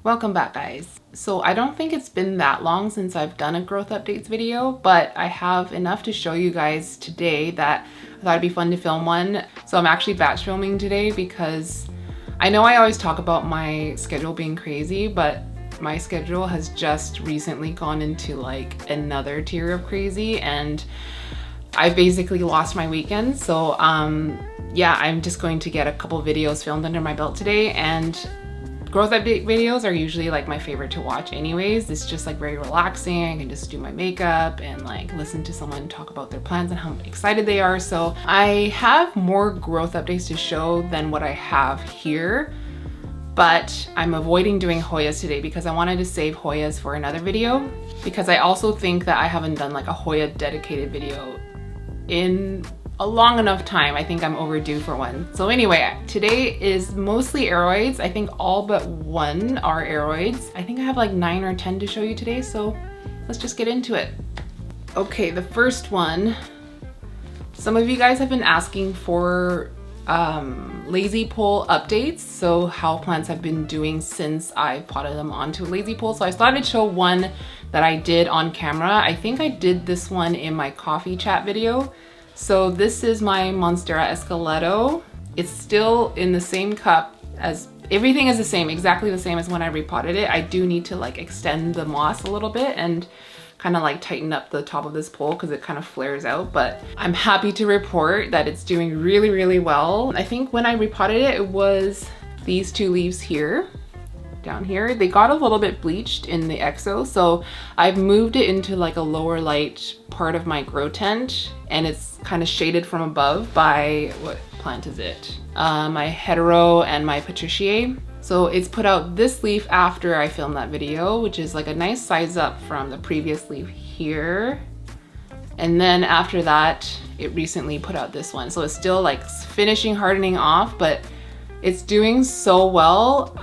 Welcome back, guys. So I don't think it's been that long since I've done a growth updates video, but I have enough to show you guys today that I thought it'd be fun to film one. So I'm actually batch filming today because I know I always talk about my schedule being crazy, but my schedule has just recently gone into like another tier of crazy, and I basically lost my weekend. So yeah, I'm just going to get a couple videos filmed under my belt today, and growth update videos are usually like my favorite to watch anyways. It's just like very relaxing. I can just do my makeup and like listen to someone talk about their plans and how excited they are. So I have more growth updates to show than what I have here, but I'm avoiding doing Hoyas today because I wanted to save Hoyas for another video, because I also think that I haven't done like a Hoya dedicated video in a long enough time. I think I'm overdue for one. So anyway, today is mostly aeroids. I think all but one are aeroids. I think I have like 9 or 10 to show you today, so let's just get into it. Okay, the first one, some of you guys have been asking for lazy pole updates, so how plants have been doing since I potted them onto a lazy pole. So I thought I'd show one that I did on camera. I think I did this one in my coffee chat video. So this is my MONSTERA ESQUELETO. It's still in the same cup as, everything is the same, exactly the same as when I repotted it. I do need to like extend the moss a little bit and kind of like tighten up the top of this pole because it kind of flares out, but I'm happy to report that it's doing really, really well. I think when I repotted it, it was these 2 leaves here, down here. They got a little bit bleached in the exo, so I've moved it into like a lower light part of my grow tent, and it's kind of shaded from above by, what plant is it? My hetero and my patriciae. So it's put out this leaf after I filmed that video, which is like a nice size up from the previous leaf here. And then after that, it recently put out this one. So it's still like finishing hardening off, but it's doing so well.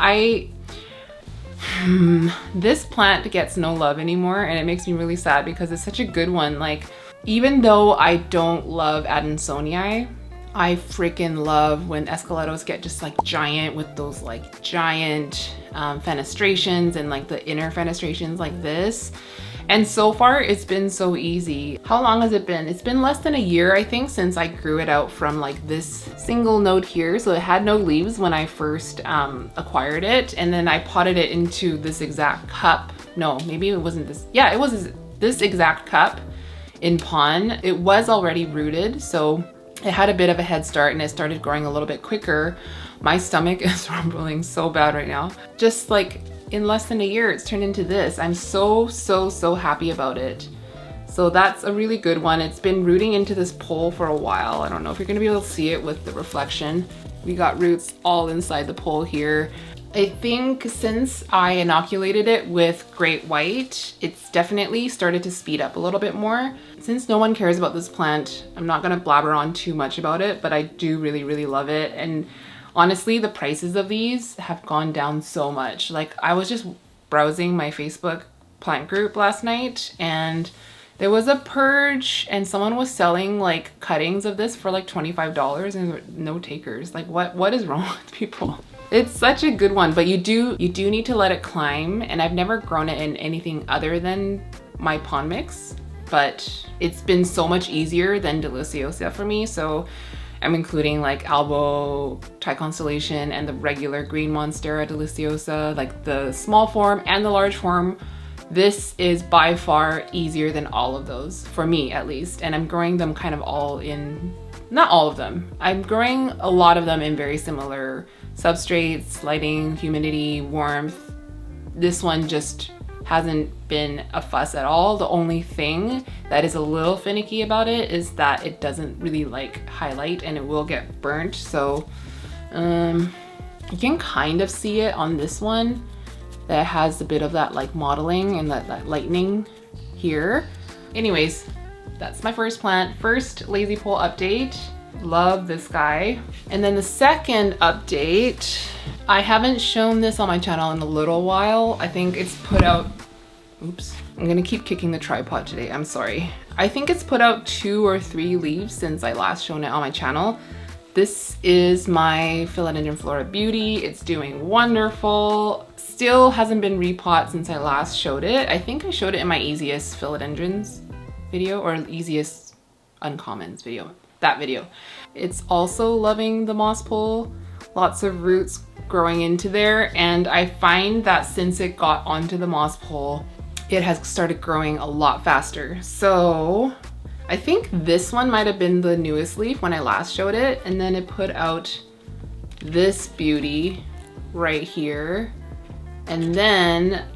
This plant gets no love anymore, and it makes me really sad because it's such a good one. Like, even though I don't love Adansonii, I freaking love when esqueletos get just like giant with those like giant fenestrations and like the inner fenestrations like this. And so far it's been so easy. How long has it been? It's been less than a year, I think, since I grew it out from like this single node here. So it had no leaves when I first acquired it. And then I potted it into this exact cup. No, maybe it wasn't this. Yeah, it was this exact cup in pon. It was already rooted, so it had a bit of a head start and it started growing a little bit quicker. My stomach is rumbling so bad right now. Just like in less than a year, it's turned into this. I'm so happy about it. So that's a really good one. It's been rooting into this pole for a while. I don't know if you're gonna be able to see it with the reflection. We got roots all inside the pole here. I think since I inoculated it with Great White, it's definitely started to speed up a little bit more. Since no one cares about this plant, I'm not gonna blabber on too much about it, but I do really love it. And honestly, the prices of these have gone down so much. Like, I was just browsing my Facebook plant group last night, and there was a purge and someone was selling like cuttings of this for like $25 and there were no takers. Like, what is wrong with people? It's such a good one, but you do need to let it climb, and I've never grown it in anything other than my pond mix, but it's been so much easier than Deliciosa for me. So I'm including like Albo Thai Constellation and the regular green Monstera Deliciosa, like the small form and the large form. This is by far easier than all of those, for me at least. And I'm growing them kind of all in, not all of them. I'm growing a lot of them in very similar substrates, lighting, humidity, warmth. This one just hasn't been a fuss at all. The only thing that is a little finicky about it is that it doesn't really like highlight and it will get burnt. So you can kind of see it on this one that has a bit of that like modeling and that lightning here. Anyways, that's my first plant. First lazy pole update. Love this guy. And then the second update, I haven't shown this on my channel in a little while. I think it's put out, oops, I'm gonna keep kicking the tripod today, I'm sorry. I think it's put out 2 or 3 leaves since I last shown it on my channel. This is my Philodendron Flora Beauty. It's doing wonderful. Still hasn't been repot since I last showed it. I think I showed it in my easiest philodendrons video or easiest uncommons video, that video. It's also loving the moss pole, lots of roots growing into there, and I find that since it got onto the moss pole, it has started growing a lot faster. So I think this one might have been the newest leaf when I last showed it, and then it put out this beauty right here. And then,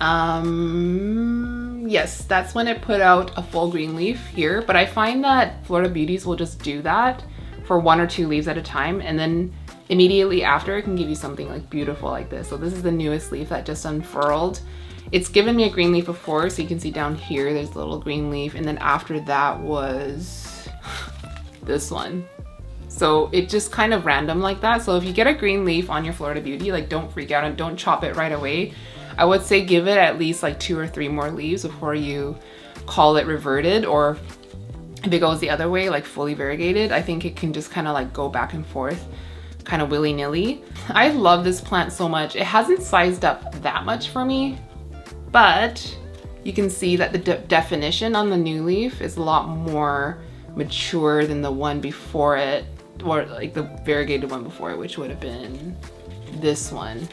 yes, that's when it put out a full green leaf here. But I find that Florida Beauties will just do that for 1 or 2 leaves at a time, and then immediately after it can give you something like beautiful like this. So this is the newest leaf that just unfurled. It's given me a green leaf before, so you can see down here there's a little green leaf, and then after that was this one. So it just kind of random like that. So if you get a green leaf on your Florida Beauty, like don't freak out and don't chop it right away. I would say give it at least like 2 or 3 more leaves before you call it reverted, or if it goes the other way, like fully variegated, I think it can just kind of like go back and forth kind of willy-nilly. I love this plant so much. It hasn't sized up that much for me, but you can see that the definition on the new leaf is a lot more mature than the one before it, or like the variegated one before it, which would have been this one.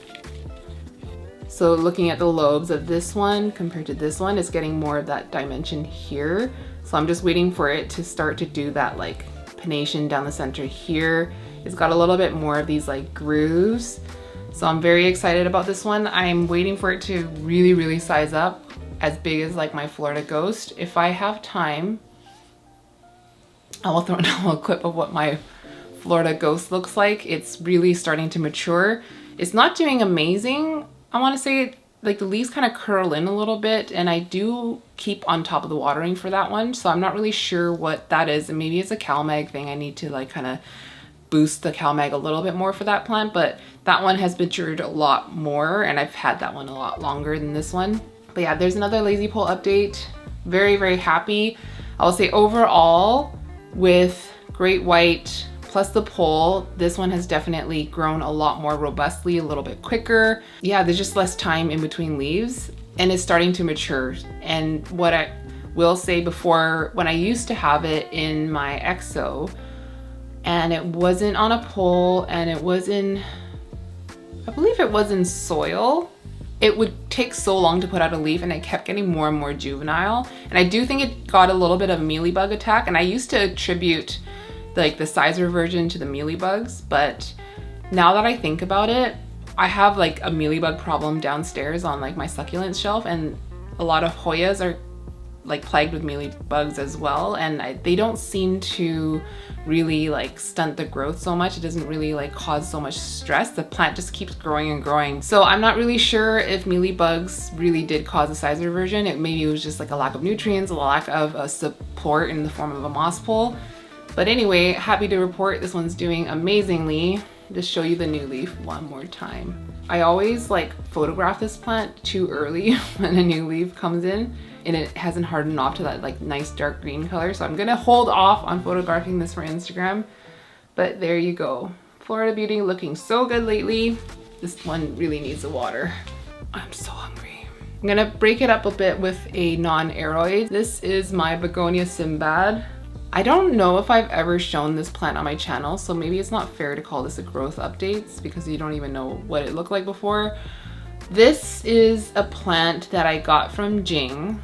So looking at the lobes of this one compared to this one, it's getting more of that dimension here. So I'm just waiting for it to start to do that like pennation down the center here. It's got a little bit more of these like grooves. So I'm very excited about this one. I'm waiting for it to really, really size up as big as like my Florida Ghost. If I have time, I will throw in a little clip of what my Florida Ghost looks like. It's really starting to mature. It's not doing amazing. I want to say like the leaves kind of curl in a little bit, and I do keep on top of the watering for that one. So I'm not really sure what that is. And maybe it's a CalMag thing. I need to like kind of boost the CalMag a little bit more for that plant, but that one has matured a lot more, and I've had that one a lot longer than this one. But yeah, there's another lazy pole update. Very, very happy. I will say overall with Great White plus the pole, this one has definitely grown a lot more robustly, a little bit quicker. Yeah, there's just less time in between leaves, and it's starting to mature. And what I will say, before, when I used to have it in my EXO, and it wasn't on a pole, and it was in, I believe it was in soil, it would take so long to put out a leaf, and it kept getting more and more juvenile. And I do think it got a little bit of a mealybug attack, and I used to attribute like the size reversion to the mealybugs, but now that I think about it, I have like a mealybug problem downstairs on like my succulent shelf, and a lot of Hoyas are like plagued with mealybugs as well, and they don't seem to really like stunt the growth so much. It doesn't really like cause so much stress. The plant just keeps growing and growing. So I'm not really sure if mealybugs really did cause a size reversion. Maybe it was just like a lack of nutrients, a lack of support in the form of a moss pole. But anyway, happy to report this one's doing amazingly. Just show you the new leaf one more time. I always like photograph this plant too early when a new leaf comes in and it hasn't hardened off to that like nice dark green color. So I'm gonna hold off on photographing this for Instagram. But there you go. Florida Beauty looking so good lately. This one really needs the water. I'm so hungry. I'm gonna break it up a bit with a non-aeroid. This is my Begonia SINBAD. I don't know if I've ever shown this plant on my channel, so maybe it's not fair to call this a growth updates because you don't even know what it looked like before. This is a plant that I got from Jing,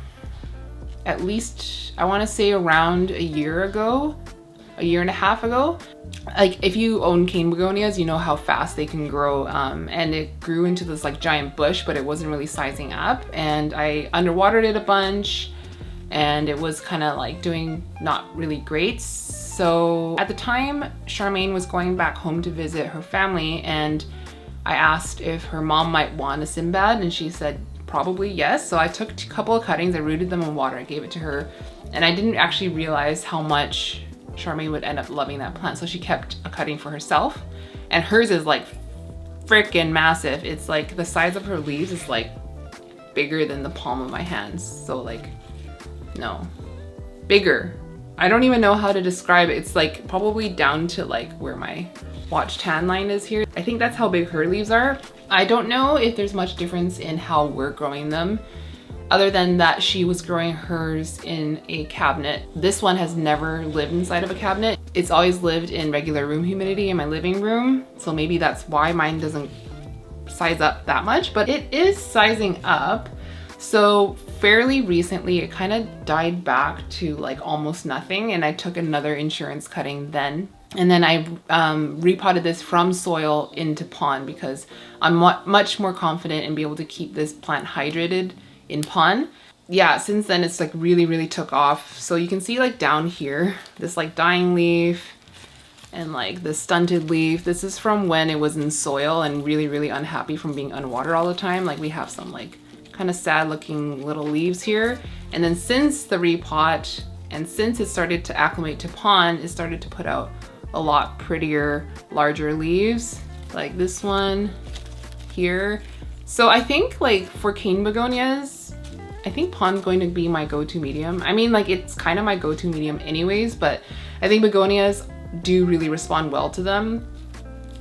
at least I want to say around a year ago, a year and a half ago. Like if you own cane begonias, you know how fast they can grow, and it grew into this like giant bush, but it wasn't really sizing up, and I underwatered it a bunch, and it was kind of like doing not really great. So at the time, Charmaine was going back home to visit her family, and I asked if her mom might want a SINBAD, and she said probably yes. So I took a couple of cuttings, I rooted them in water, I gave it to her, and I didn't actually realize how much Charmaine would end up loving that plant. So she kept a cutting for herself, and hers is like freaking massive. It's like the size of her leaves is like bigger than the palm of my hands. So like, no, bigger. I don't even know how to describe it. It's like probably down to like where my watch tan line is here. I think that's how big her leaves are. I don't know if there's much difference in how we're growing them, other than that she was growing hers in a cabinet. This one has never lived inside of a cabinet. It's always lived in regular room humidity in my living room. So maybe that's why mine doesn't size up that much, but it is sizing up. So fairly recently, it kind of died back to like almost nothing, and I took another insurance cutting then. And then I repotted this from soil into pond because I'm much more confident in being able to keep this plant hydrated in pond. Yeah, since then it's like really took off. So you can see like down here, this like dying leaf and like the stunted leaf. This is from when it was in soil and really unhappy from being unwatered all the time. Like we have some like kind of sad looking little leaves here. And then since the repot and since it started to acclimate to pond, it started to put out a lot prettier, larger leaves like this one here. So I think like for cane begonias, I think pond's going to be my go-to medium. I mean, like it's kind of my go-to medium anyways, but I think begonias do really respond well to them.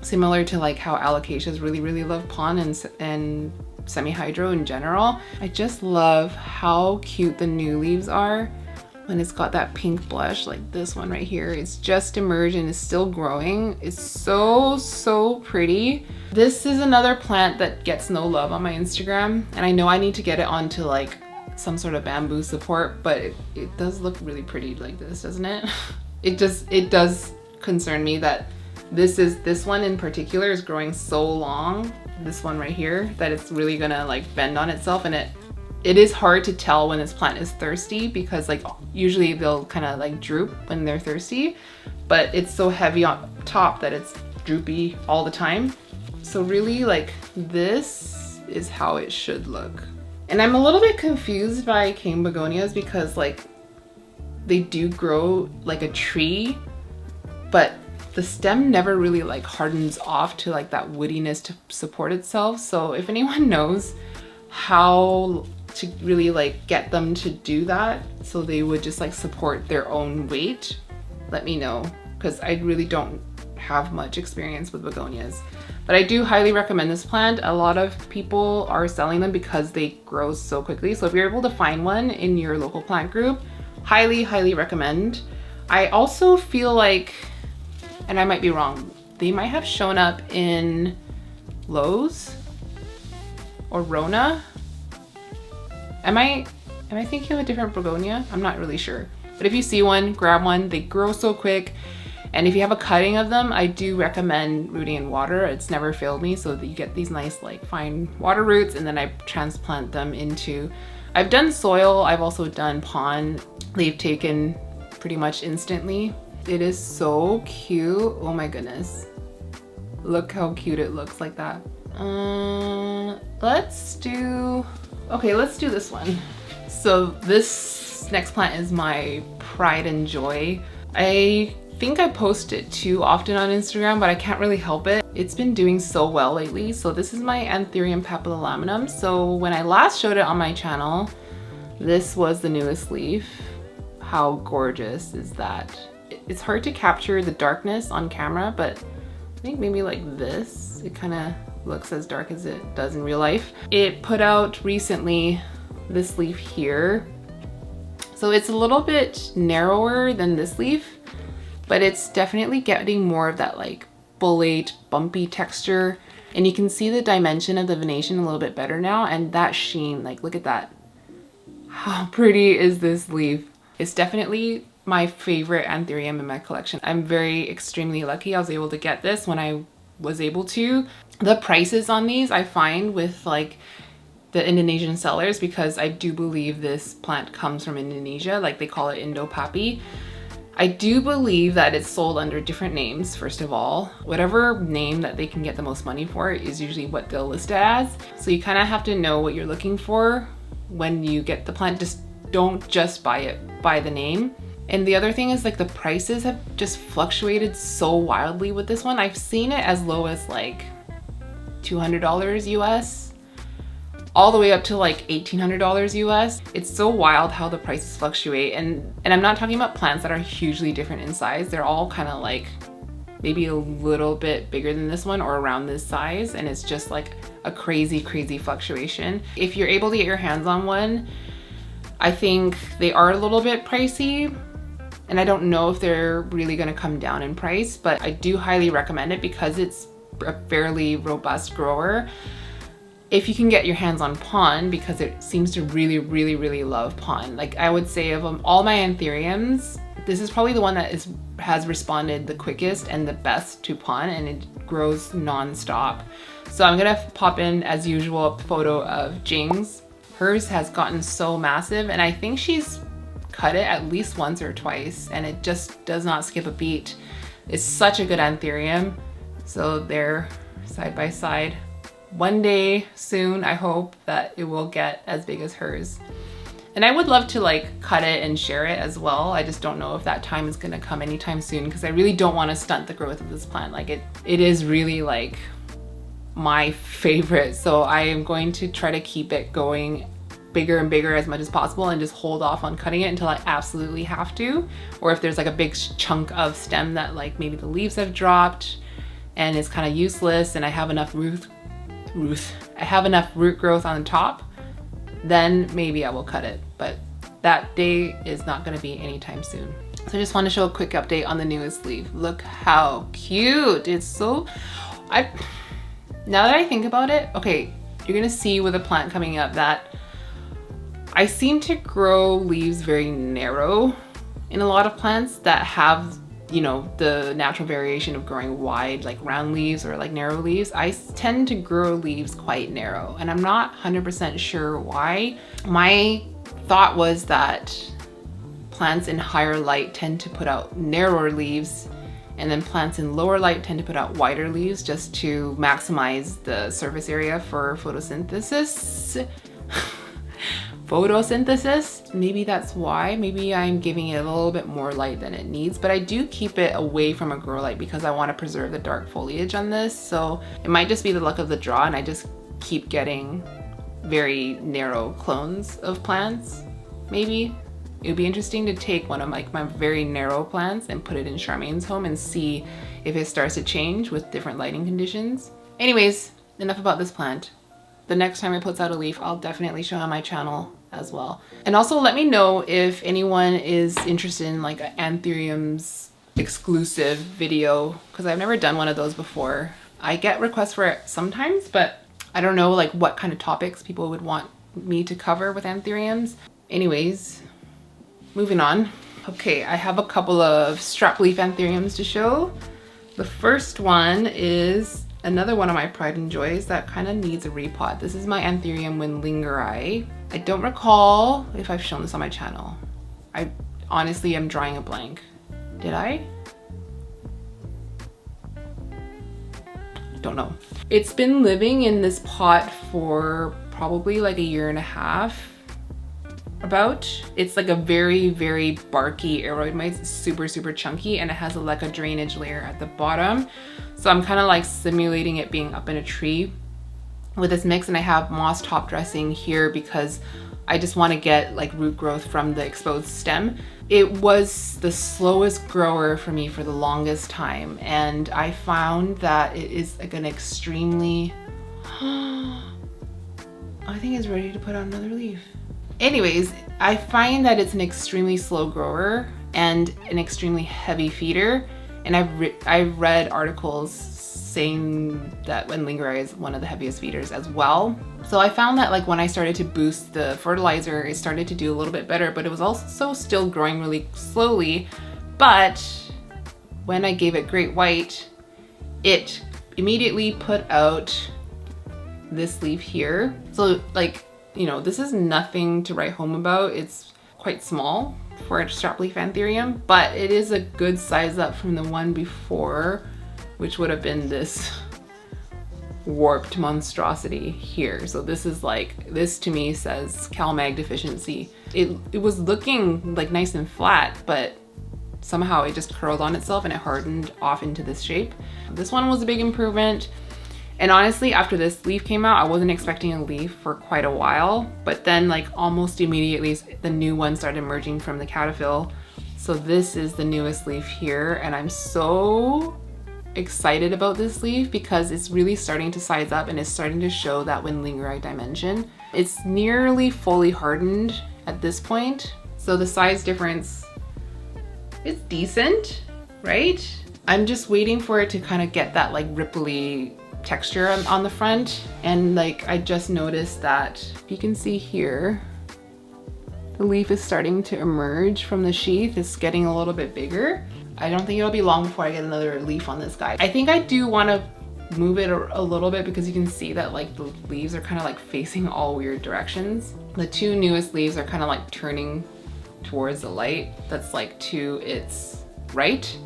Similar to like how alocasias really love pond and semi-hydro in general. I just love how cute the new leaves are when it's got that pink blush, like this one right here. It's just emerged and is still growing. It's so pretty. This is another plant that gets no love on my Instagram, and I know I need to get it onto like some sort of bamboo support, but it does look really pretty like this, doesn't it? It does concern me that this one in particular is growing so long, this one right here, that it's really gonna like bend on itself, and it is hard to tell when this plant is thirsty because like usually they'll kind of like droop when they're thirsty, but it's so heavy on top that it's droopy all the time. So really like this is how it should look. And I'm a little bit confused by cane begonias because like they do grow like a tree, but the stem never really like hardens off to like that woodiness to support itself. So if anyone knows how to really like get them to do that so they would just like support their own weight, let me know, because I really don't have much experience with begonias. But I do highly recommend this plant. A lot of people are selling them because they grow so quickly. So if you're able to find one in your local plant group, highly recommend. I also feel like, and I might be wrong, they might have shown up in Lowe's or Rona. Am I thinking of a different begonia? I'm not really sure. But if you see one, grab one. They grow so quick. And if you have a cutting of them, I do recommend rooting in water. It's never failed me, so that you get these nice like fine water roots, and then I transplant them into, I've done soil, I've also done pond. They've taken pretty much instantly. It is so cute. Oh my goodness. Look how cute it looks like that. Let's do this one. So this next plant is my pride and joy. I think I post it too often on Instagram, but I can't really help it. It's been doing so well lately. So this is my Anthurium PAPILLILAMINUM. So when I last showed it on my channel, this was the newest leaf. How gorgeous is that? It's hard to capture the darkness on camera, but I think maybe like this, it kind of looks as dark as it does in real life. It put out recently this leaf here. So it's a little bit narrower than this leaf, but it's definitely getting more of that like bullate, bumpy texture. And you can see the dimension of the venation a little bit better now, and that sheen, like look at that. How pretty is this leaf? It's definitely my favorite anthurium in my collection. I'm very extremely lucky I was able to get this when I was able to. The prices on these I find with like the Indonesian sellers, because I do believe this plant comes from Indonesia, like they call it Indo-Papi. I do believe that it's sold under different names, first of all. Whatever name that they can get the most money for is usually what they'll list it as. So you kind of have to know what you're looking for when you get the plant. Just don't just buy it by the name. And the other thing is like the prices have just fluctuated so wildly with this one. I've seen it as low as like $200 US, all the way up to like $1,800 US. It's so wild how the prices fluctuate. And I'm not talking about plants that are hugely different in size. They're all kind of like maybe a little bit bigger than this one or around this size. And it's just like a crazy fluctuation. If you're able to get your hands on one, I think they are a little bit pricey, and I don't know if they're really gonna come down in price, but I do highly recommend it because it's a fairly robust grower. If you can get your hands on pon, because it seems to really love pon. Like, I would say of all my anthuriums, this is probably the one that has responded the quickest and the best to pon, and it grows non-stop. So I'm gonna pop in, as usual, a photo of Jing's. Hers has gotten so massive, and I think she's cut it at least once or twice, and it just does not skip a beat. It's such a good anthurium. So they're side by side. One day soon, I hope that it will get as big as hers. And I would love to like cut it and share it as well. I just don't know if that time is gonna come anytime soon, because I really don't want to stunt the growth of this plant. Like it is really like my favorite. So I am going to try to keep it going bigger and bigger as much as possible, and just hold off on cutting it until I absolutely have to. Or if there's like a big chunk of stem that like maybe the leaves have dropped and it's kind of useless, and I have enough root growth on the top, then maybe I will cut it. But that day is not going to be anytime soon. So I just want to show a quick update on the newest leaf. Look how cute. It's so, now that I think about it, okay, you're gonna see with a plant coming up that I seem to grow leaves very narrow in a lot of plants that have, you know, the natural variation of growing wide, like round leaves or like narrow leaves. I tend to grow leaves quite narrow, and I'm not 100% sure why. My thought was that plants in higher light tend to put out narrower leaves, and then plants in lower light tend to put out wider leaves just to maximize the surface area for photosynthesis. Maybe that's why. Maybe I'm giving it a little bit more light than it needs, but I do keep it away from a grow light because I want to preserve the dark foliage on this. So it might just be the luck of the draw, and I just keep getting very narrow clones of plants. Maybe it would be interesting to take one of like my very narrow plants and put it in Charmaine's home and see if it starts to change with different lighting conditions. Anyways, enough about this plant. The next time it puts out a leaf, I'll definitely show on my channel as well. And also let me know if anyone is interested in like an anthuriums exclusive video, because I've never done one of those before. I get requests for it sometimes, but I don't know like what kind of topics people would want me to cover with anthuriums. Anyways, moving on. Okay, I have a couple of strap leaf anthuriums to show. The first one is another one of my pride and joys that kind of needs a repot. This is my Anthurium Wendlingeri. I don't recall if I've shown this on my channel. I honestly am drawing a blank. Did I? Don't know. It's been living in this pot for probably like a year and a half. It's like a very barky aeroid mite. It's super chunky, and it has like a drainage layer at the bottom. So I'm kind of like simulating it being up in a tree with this mix, and I have moss top dressing here because I just want to get like root growth from the exposed stem. It was the slowest grower for me for the longest time, and I found that it is like an extremely I think it's ready to put out another leaf. Anyways, I find that it's an extremely slow grower and an extremely heavy feeder, and I've read articles saying that Wendlingeri is one of the heaviest feeders as well. So I found that like when I started to boost the fertilizer, it started to do a little bit better, but it was also still growing really slowly. But when I gave it Great White, it immediately put out this leaf here. So like, you know, this is nothing to write home about. It's quite small for a strap leaf anthurium, but it is a good size up from the one before, which would have been this warped monstrosity here. So this is like, this to me says CalMag deficiency. It was looking like nice and flat, but somehow it just curled on itself and it hardened off into this shape. This one was a big improvement. And honestly, after this leaf came out, I wasn't expecting a leaf for quite a while, but then like almost immediately the new one started emerging from the caterpillar. So this is the newest leaf here, and I'm so excited about this leaf because it's really starting to size up and it's starting to show that Wendlingeri dimension. It's nearly fully hardened at this point, so the size difference is decent, right? I'm just waiting for it to kind of get that like ripply texture on the front, and like I just noticed that you can see here the leaf is starting to emerge from the sheath. It's getting a little bit bigger. I don't think it'll be long before I get another leaf on this guy. I think I do want to move it a little bit because you can see that like the leaves are kind of like facing all weird directions. The two newest leaves are kind of like turning towards the light that's like to its right.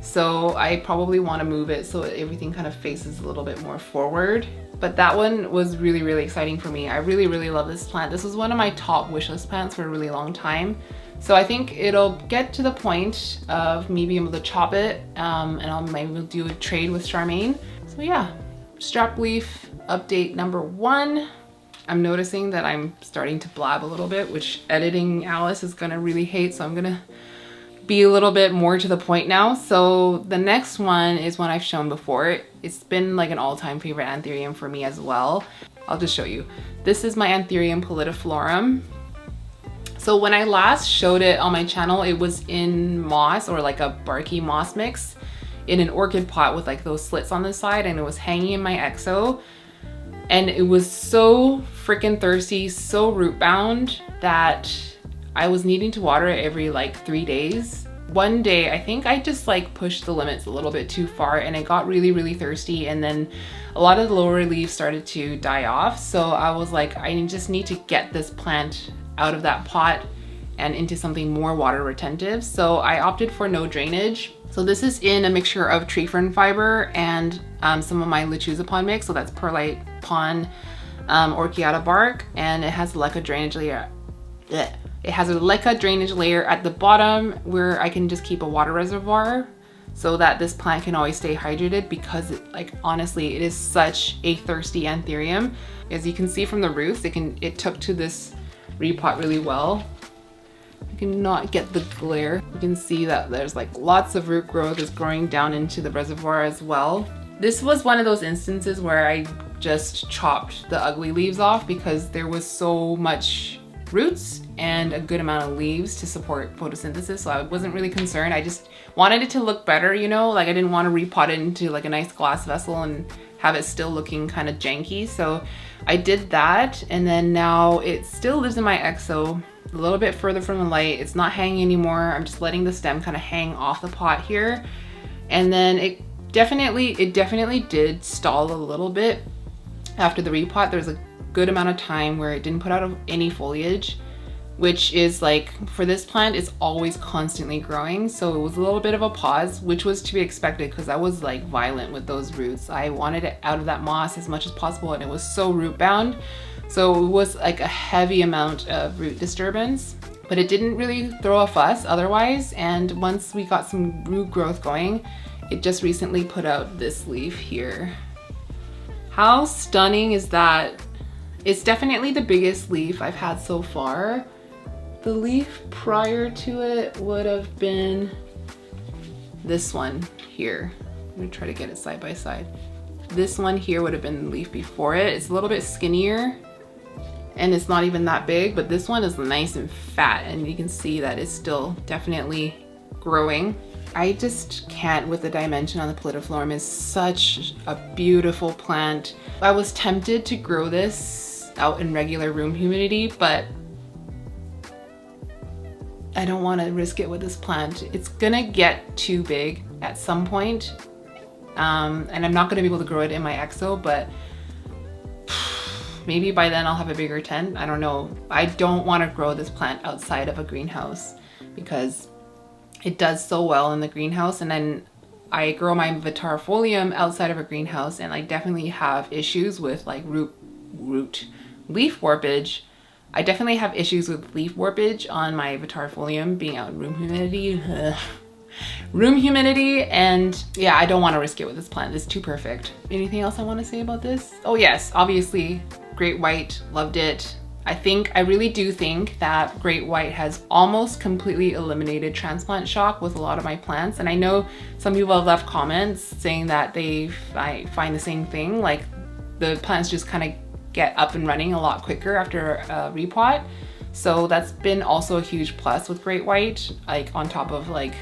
So I probably want to move it so everything kind of faces a little bit more forward. But that one was really, really exciting for me. I really, really love this plant. This was one of my top wishlist plants for a really long time. So I think it'll get to the point of me being able to chop it and I'll maybe do a trade with Charmaine. So yeah, strap leaf update number 1. I'm noticing that I'm starting to blab a little bit, which editing Alice is gonna really hate. So I'm gonna be a little bit more to the point now. So the next one is one I've shown before. It's been like an all-time favorite anthurium for me as well. I'll just show you. This is my anthurium PALLIDIFLORUM. So when I last showed it on my channel, it was in moss or like a barky moss mix in an orchid pot with like those slits on the side, and it was hanging in my exo. And it was so freaking thirsty, so root bound that I was needing to water it every like 3 days. One day, I think I just like pushed the limits a little bit too far and it got really, really thirsty, and then a lot of the lower leaves started to die off. So I was like, I just need to get this plant out of that pot and into something more water retentive. So I opted for no drainage. So this is in a mixture of tree fern fiber and some of my lechuza pond mix. So that's perlite pond, orchiata bark, and it has like a drainage layer. Blech. It has a leca drainage layer at the bottom where I can just keep a water reservoir so that this plant can always stay hydrated, because it, like, honestly, it is such a thirsty anthurium. As you can see from the roots, it took to this repot really well. I cannot get the glare. You can see that there's like lots of root growth is growing down into the reservoir as well. This was one of those instances where I just chopped the ugly leaves off because there was so much roots and a good amount of leaves to support photosynthesis, so I wasn't really concerned. I just wanted it to look better, you know, like I didn't want to repot it into like a nice glass vessel and have it still looking kind of janky. So I did that, and then now it still lives in my exo a little bit further from the light. It's not hanging anymore. I'm just letting the stem kind of hang off the pot here. And then it definitely did stall a little bit after the repot. There's a good amount of time where it didn't put out any foliage, which is like, for this plant, it's always constantly growing. So it was a little bit of a pause, which was to be expected because I was like violent with those roots. I wanted it out of that moss as much as possible, and it was so root bound. So it was like a heavy amount of root disturbance, but it didn't really throw a fuss otherwise. And once we got some root growth going, it just recently put out this leaf here. How stunning is that? It's definitely the biggest leaf I've had so far. The leaf prior to it would have been this one here. I'm gonna try to get it side by side. This one here would have been the leaf before it. It's a little bit skinnier and it's not even that big, but this one is nice and fat, and you can see that it's still definitely growing. I just can't with the dimension on the PALLIDIFLORUM. It's such a beautiful plant. I was tempted to grow this out in regular room humidity, but I don't want to risk it with this plant. It's gonna get too big at some point, and I'm not gonna be able to grow it in my exo, but maybe by then I'll have a bigger tent. I don't know. I don't want to grow this plant outside of a greenhouse because it does so well in the greenhouse, and then I grow my vitarifolium outside of a greenhouse, and I definitely have issues with like leaf warpage. I definitely have issues with leaf warpage on my vitarifolium being out in room humidity. Room humidity, and yeah, I don't want to risk it with this plant. It's too perfect. Anything else I want to say about this? Oh yes, obviously, great white, loved it. I really do think that Great White has almost completely eliminated transplant shock with a lot of my plants. And I know some people have left comments saying that I find the same thing, like the plants just kind of get up and running a lot quicker after a repot. So that's been also a huge plus with Great White, like on top of like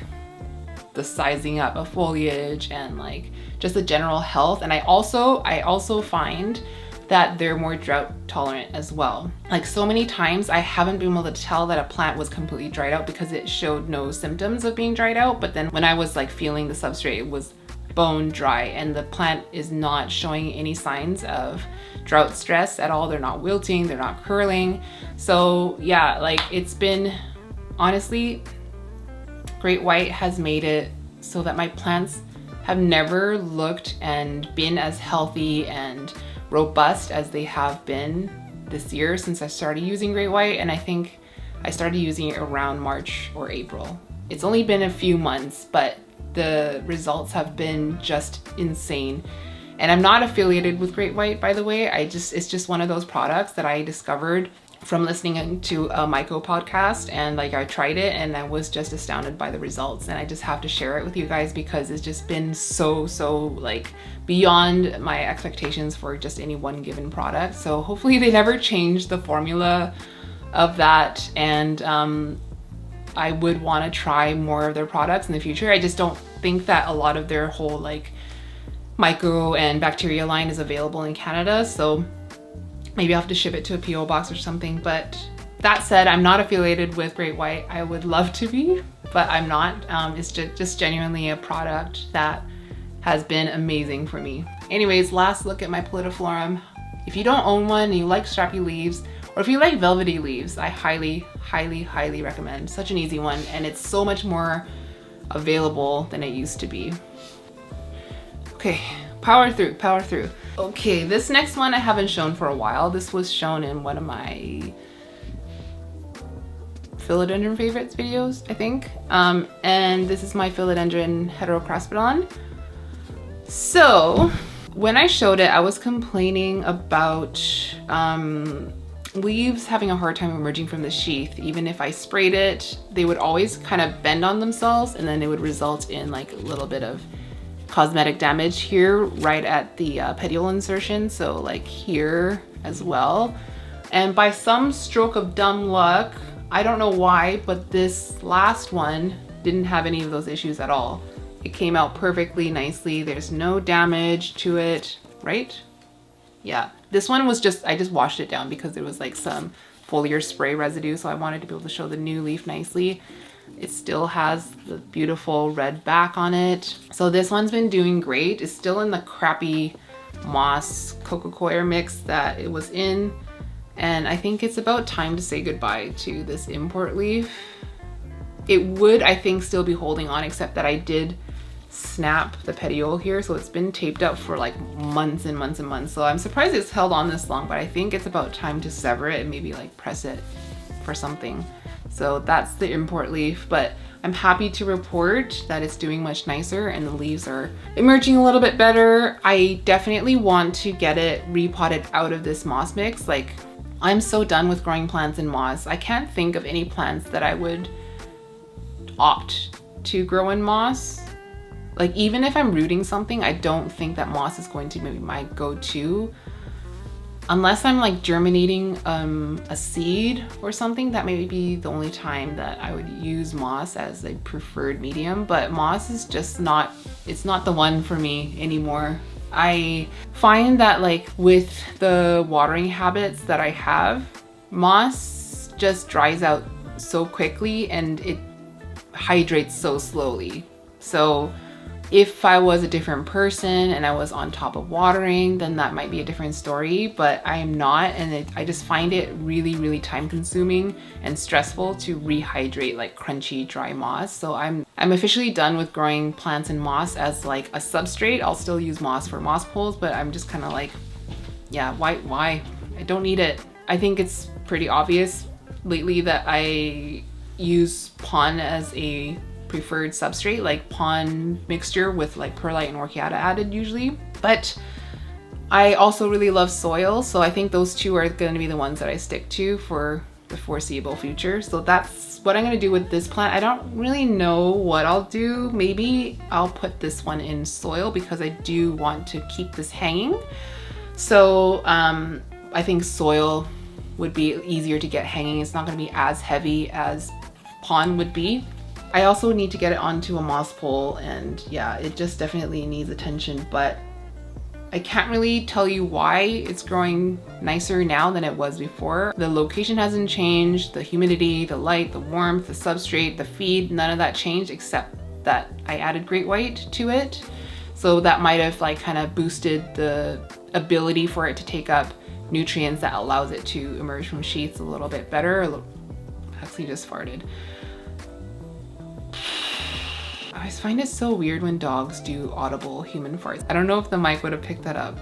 the sizing up of foliage and like just the general health. And I also find that they're more drought tolerant as well. Like so many times I haven't been able to tell that a plant was completely dried out because it showed no symptoms of being dried out. But then when I was like feeling the substrate, it was bone dry and the plant is not showing any signs of drought stress at all. They're not wilting, they're not curling. So yeah, like it's been, honestly, Great White has made it so that my plants have never looked and been as healthy and robust as they have been this year since I started using Great White. And I think I started using it around March or April. It's only been a few months, but the results have been just insane. And I'm not affiliated with Great White, by the way. It's just one of those products that I discovered from listening to a myco podcast, and like I tried it and I was just astounded by the results, and I just have to share it with you guys because it's just been so like beyond my expectations for just any one given product. So hopefully they never change the formula of that, and I would want to try more of their products in the future. I just don't think that a lot of their whole like micro and bacteria line is available in Canada, so maybe I'll have to ship it to a PO box or something. But that said, I'm not affiliated with Great White. I would love to be, but I'm not. It's just genuinely a product that has been amazing for me. Anyways, last look at my Pallidiflorum. If you don't own one and you like strappy leaves, or if you like velvety leaves, I highly, highly, highly recommend. Such an easy one, and it's so much more available than it used to be. Okay, power through. Okay, this next one I haven't shown for a while. This was shown in one of my philodendron favorites videos, I think. And this is my philodendron heterocraspedon. So when I showed it, I was complaining about leaves having a hard time emerging from the sheath. Even if I sprayed it, they would always kind of bend on themselves, and then it would result in like a little bit of cosmetic damage here right at the petiole insertion, so like here as well. And by some stroke of dumb luck, I don't know why, but this last one didn't have any of those issues at all. It came out perfectly nicely. There's no damage to it, right? Yeah, this one was just, I just washed it down because there was like some foliar spray residue, so I wanted to be able to show the new leaf nicely. It still has the beautiful red back on it. So this one's been doing great. It's still in the crappy moss coco coir mix that it was in. And I think it's about time to say goodbye to this import leaf. It would, I think, still be holding on, except that I did snap the petiole here. So it's been taped up for like months and months and months. So I'm surprised it's held on this long, but I think it's about time to sever it and maybe like press it for something. So that's the import leaf, but I'm happy to report that it's doing much nicer and the leaves are emerging a little bit better. I definitely want to get it repotted out of this moss mix. Like, I'm so done with growing plants in moss. I can't think of any plants that I would opt to grow in moss. Like, even if I'm rooting something, I don't think that moss is going to be my go-to. Unless I'm like germinating a seed or something, that may be the only time that I would use moss as a preferred medium, but moss is just not, it's not the one for me anymore. I find that like with the watering habits that I have, moss just dries out so quickly and it hydrates so slowly. So if I was a different person and I was on top of watering, then that might be a different story, but I am not, and I just find it really, really time consuming and stressful to rehydrate like crunchy, dry moss. So I'm officially done with growing plants in moss as like a substrate. I'll still use moss for moss poles, but I'm just kind of like, yeah, why? I don't need it. I think it's pretty obvious lately that I use pon as a preferred substrate, like pon mixture with like perlite and orchiata added usually. But I also really love soil, so I think those two are going to be the ones that I stick to for the foreseeable future. So that's what I'm going to do with this plant. I don't really know what I'll do. Maybe I'll put this one in soil because I do want to keep this hanging. So I think soil would be easier to get hanging. It's not going to be as heavy as pond would be. I also need to get it onto a moss pole, and yeah, it just definitely needs attention, but I can't really tell you why it's growing nicer now than it was before. The location hasn't changed, the humidity, the light, the warmth, the substrate, the feed, none of that changed except that I added great white to it. So that might have like kind of boosted the ability for it to take up nutrients that allows it to emerge from sheaths a little bit better. Actually just farted. I just find it so weird when dogs do audible human farts. I don't know if the mic would have picked that up.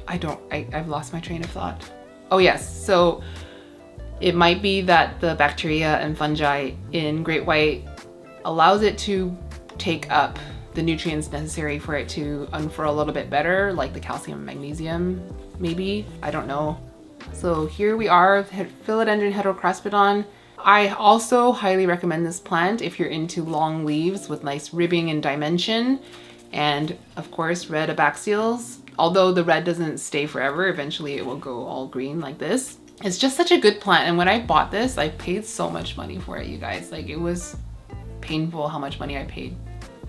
I've lost my train of thought. Oh yes, so it might be that the bacteria and fungi in great white allows it to take up the nutrients necessary for it to unfurl a little bit better, like the calcium and magnesium, maybe, I don't know. So here we are, Philodendron heterocraspedon. I also highly recommend this plant if you're into long leaves with nice ribbing and dimension, and of course red abaxials. Although the red doesn't stay forever, eventually it will go all green like this. It's just such a good plant, and when I bought this, I paid so much money for it, you guys. Like, it was painful how much money I paid.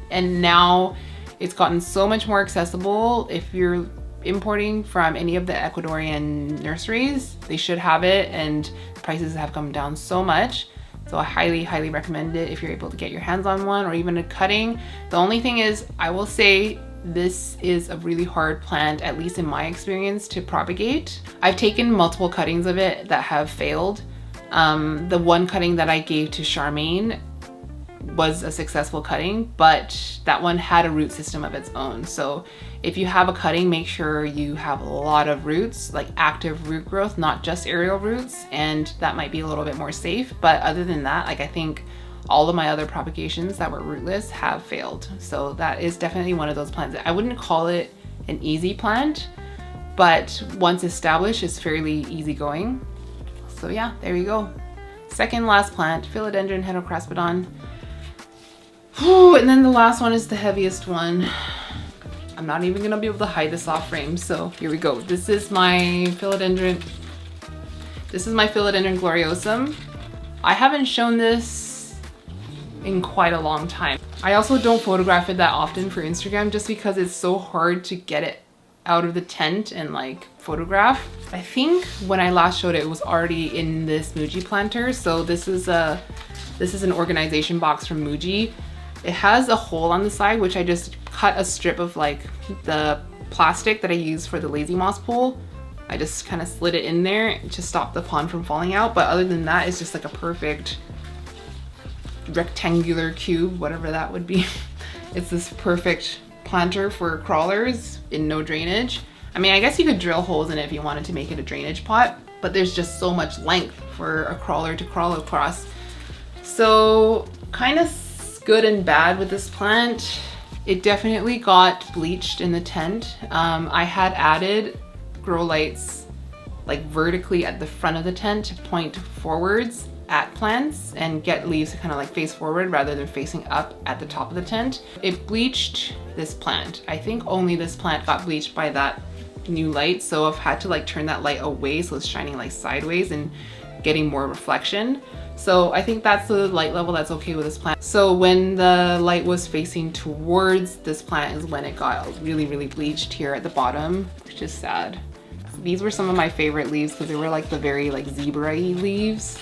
And now it's gotten so much more accessible. If you're importing from any of the Ecuadorian nurseries, they should have it, and prices have come down so much. So I highly recommend it if you're able to get your hands on one, or even a cutting. The only thing is, I will say this is a really hard plant, at least in my experience, to propagate. I've taken multiple cuttings of it that have failed. The one cutting that I gave to Charmaine was a successful cutting, but that one had a root system of its own. So if you have a cutting, make sure you have a lot of roots, like active root growth, not just aerial roots, and that might be a little bit more safe. But other than that, like, I think all of my other propagations that were rootless have failed. So that is definitely one of those plants. I wouldn't call it an easy plant, but once established, it's fairly easygoing. So yeah, there you go. Second last plant, Philodendron heterocraspedon. And then the last one is the heaviest one. I'm not even gonna be able to hide this off frame, so here we go. This is my Philodendron gloriosum. I haven't shown this in quite a long time. I also don't photograph it that often for Instagram just because it's so hard to get it out of the tent and like photograph. I think when I last showed it, it was already in this Muji planter. So this is an organization box from Muji. It has a hole on the side, which I just cut a strip of like the plastic that I use for the lazy moss pole. I just kind of slid it in there to stop the pond from falling out. But other than that, it's just like a perfect rectangular cube, whatever that would be. It's this perfect planter for crawlers in no drainage. I mean, I guess you could drill holes in it if you wanted to make it a drainage pot, but there's just so much length for a crawler to crawl across. So kind of good and bad with this plant. It definitely got bleached in the tent. I had added grow lights like vertically at the front of the tent to point forwards at plants and get leaves to kind of like face forward rather than facing up at the top of the tent. It bleached this plant. I think only this plant got bleached by that new light, so I've had to like turn that light away so it's shining like sideways and getting more reflection. So I think that's the light level that's okay with this plant. So when the light was facing towards this plant is when it got really bleached here at the bottom, which is sad. These were some of my favorite leaves because they were like the very like zebra-y leaves.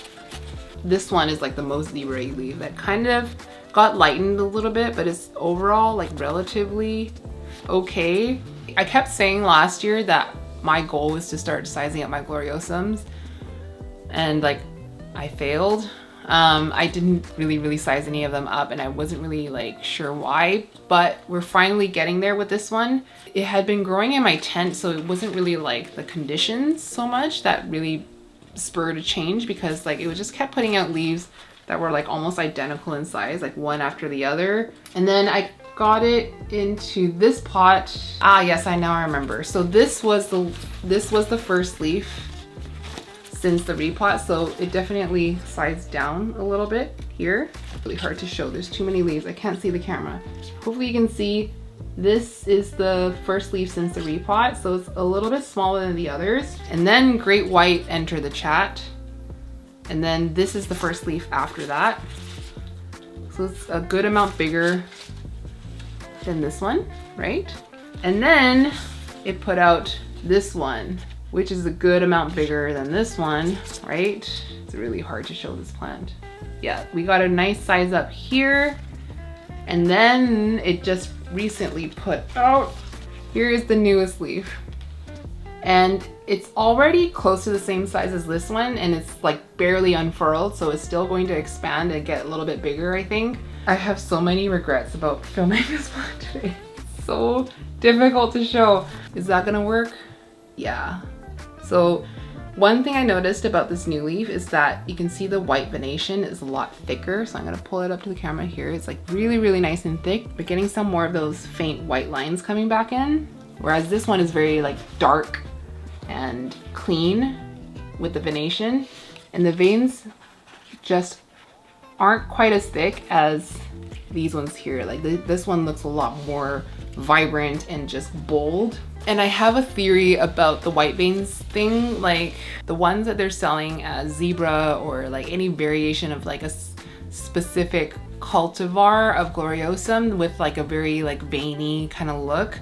This one is like the most zebra-y leaf that kind of got lightened a little bit, but it's overall like relatively okay. I kept saying last year that my goal was to start sizing up my gloriosums, and like I failed. I didn't really size any of them up, and I wasn't really like sure why, but we're finally getting there with this one. It had been growing in my tent, so it wasn't really like the conditions so much that really spurred a change, because like it was just kept putting out leaves that were like almost identical in size, like one after the other. And then I got it into this pot. Ah, yes, I remember. So this was the first leaf since the repot, so it definitely sized down a little bit here. Really hard to show, there's too many leaves. I can't see the camera. Hopefully you can see this is the first leaf since the repot, so it's a little bit smaller than the others. And then Great White entered the chat. And then this is the first leaf after that. So it's a good amount bigger than this one, right? And then it put out this one, which is a good amount bigger than this one, right? It's really hard to show this plant. Yeah, we got a nice size up here. And then it just recently put out, here is the newest leaf. And it's already close to the same size as this one, and it's like barely unfurled, so it's still going to expand and get a little bit bigger, I think. I have so many regrets about filming this plant today. It's so difficult to show. Is that gonna work? Yeah. So one thing I noticed about this new leaf is that you can see the white venation is a lot thicker. So I'm gonna pull it up to the camera here. It's like really, really nice and thick. We're getting some more of those faint white lines coming back in. Whereas this one is very like dark and clean with the venation. And the veins just aren't quite as thick as these ones here. Like this one looks a lot more vibrant and just bold. And I have a theory about the white veins thing, like the ones that they're selling as zebra or like any variation of like a specific cultivar of Gloriosum with like a very like veiny kind of look.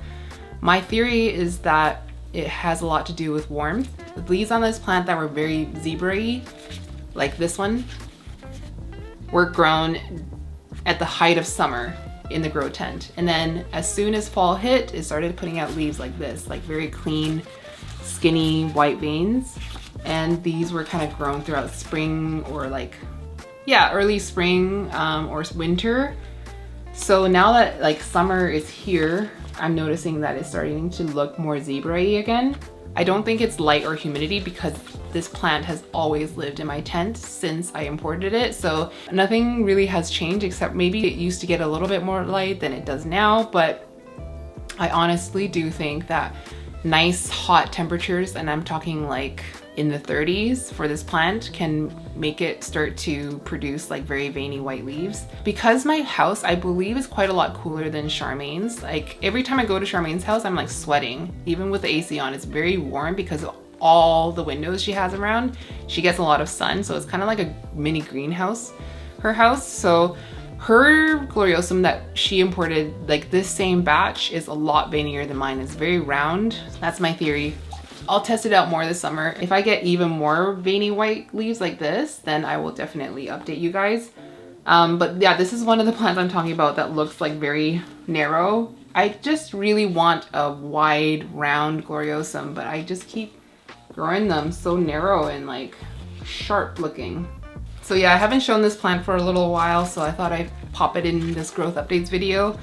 My theory is that it has a lot to do with warmth. The leaves on this plant that were very zebra-y, like this one, were grown at the height of summer in the grow tent. And then as soon as fall hit, it started putting out leaves like this, like very clean, skinny white veins. And these were kind of grown throughout spring or like, yeah, early spring or winter. So now that like summer is here, I'm noticing that it's starting to look more zebra-y again. I don't think it's light or humidity because this plant has always lived in my tent since I imported it. So nothing really has changed except maybe it used to get a little bit more light than it does now. But I honestly do think that nice hot temperatures, and I'm talking like in the 30s for this plant, can make it start to produce like very veiny white leaves. Because my house, I believe, is quite a lot cooler than Charmaine's. Like every time I go to Charmaine's house, I'm like sweating. Even with the AC on, it's very warm because of all the windows she has around. She gets a lot of sun, so it's kind of like a mini greenhouse, her house. So her Gloriosum that she imported, like this same batch, is a lot veinier than mine. It's very round. That's my theory. I'll test it out more this summer. If I get even more veiny white leaves like this, then I will definitely update you guys. But yeah, this is one of the plants I'm talking about that looks like very narrow. I just really want a wide, round Gloriosum, but I just keep growing them so narrow and like sharp looking. So yeah, I haven't shown this plant for a little while, so I thought I'd pop it in this growth updates video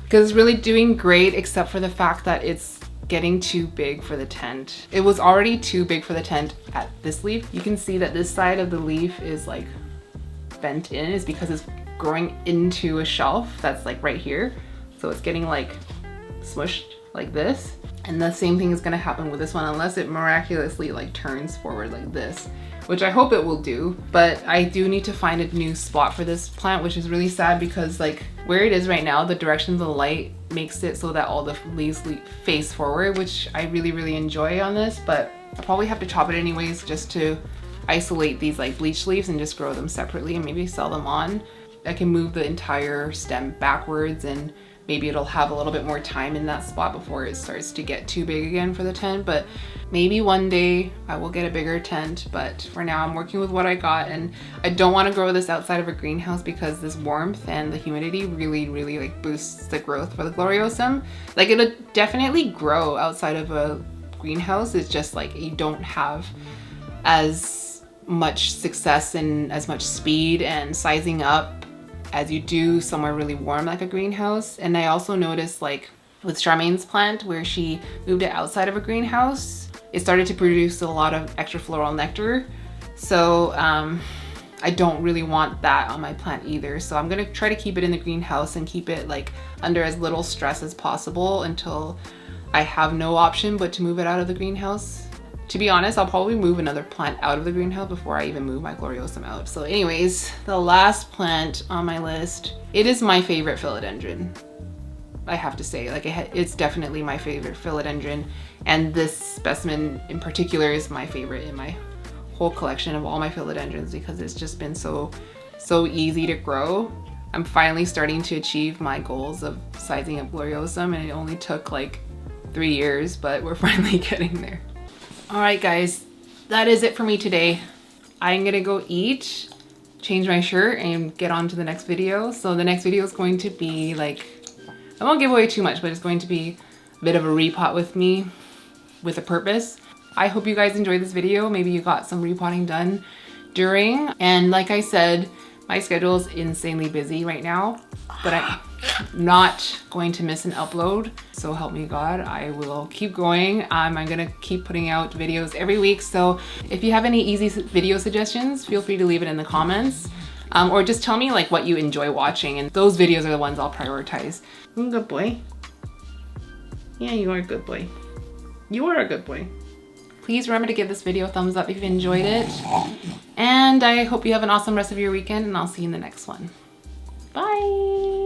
because it's really doing great, except for the fact that it's getting too big for the tent. It was already too big for the tent at this leaf. You can see that this side of the leaf is like bent in, is because it's growing into a shelf that's like right here. So it's getting like smushed like this. And the same thing is gonna happen with this one unless it miraculously like turns forward like this, which I hope it will do. But I do need to find a new spot for this plant, which is really sad because like where it is right now, the direction of the light makes it so that all the leaves face forward, which I really, really enjoy on this, but I'll probably have to chop it anyways just to isolate these like bleached leaves and just grow them separately and maybe sell them on. I can move the entire stem backwards and maybe it'll have a little bit more time in that spot before it starts to get too big again for the tent. But maybe one day I will get a bigger tent, but for now I'm working with what I got. And I don't want to grow this outside of a greenhouse because this warmth and the humidity really, really like boosts the growth for the Gloriosum. Like it'll definitely grow outside of a greenhouse. It's just like you don't have as much success and as much speed and sizing up as you do somewhere really warm like a greenhouse. And I also noticed like with Charmaine's plant where she moved it outside of a greenhouse, it started to produce a lot of extra floral nectar. So I don't really want that on my plant either. So I'm gonna try to keep it in the greenhouse and keep it like under as little stress as possible until I have no option but to move it out of the greenhouse. To be honest, I'll probably move another plant out of the greenhouse before I even move my gloriosum out. So anyways, the last plant on my list, it is my favorite philodendron. I have to say, like it's definitely my favorite philodendron, and this specimen in particular is my favorite in my whole collection of all my philodendrons because it's just been so easy to grow. I'm finally starting to achieve my goals of sizing up gloriosum, and it only took like 3 years, but we're finally getting there. All right guys, that is it for me today. I'm gonna go eat, change my shirt, and get on to the next video. So the next video is going to be like, I won't give away too much, but it's going to be a bit of a repot with me with a purpose. I hope you guys enjoyed this video. Maybe you got some repotting done during. And like I said, my schedule is insanely busy right now, but I'm not going to miss an upload. So help me God, I will keep going. I'm gonna keep putting out videos every week. So if you have any easy video suggestions, feel free to leave it in the comments. Or just tell me like what you enjoy watching, and those videos are the ones I'll prioritize. Good boy. Yeah, you are a good boy. You are a good boy. Please remember to give this video a thumbs up if you enjoyed it. And I hope you have an awesome rest of your weekend, and I'll see you in the next one. Bye.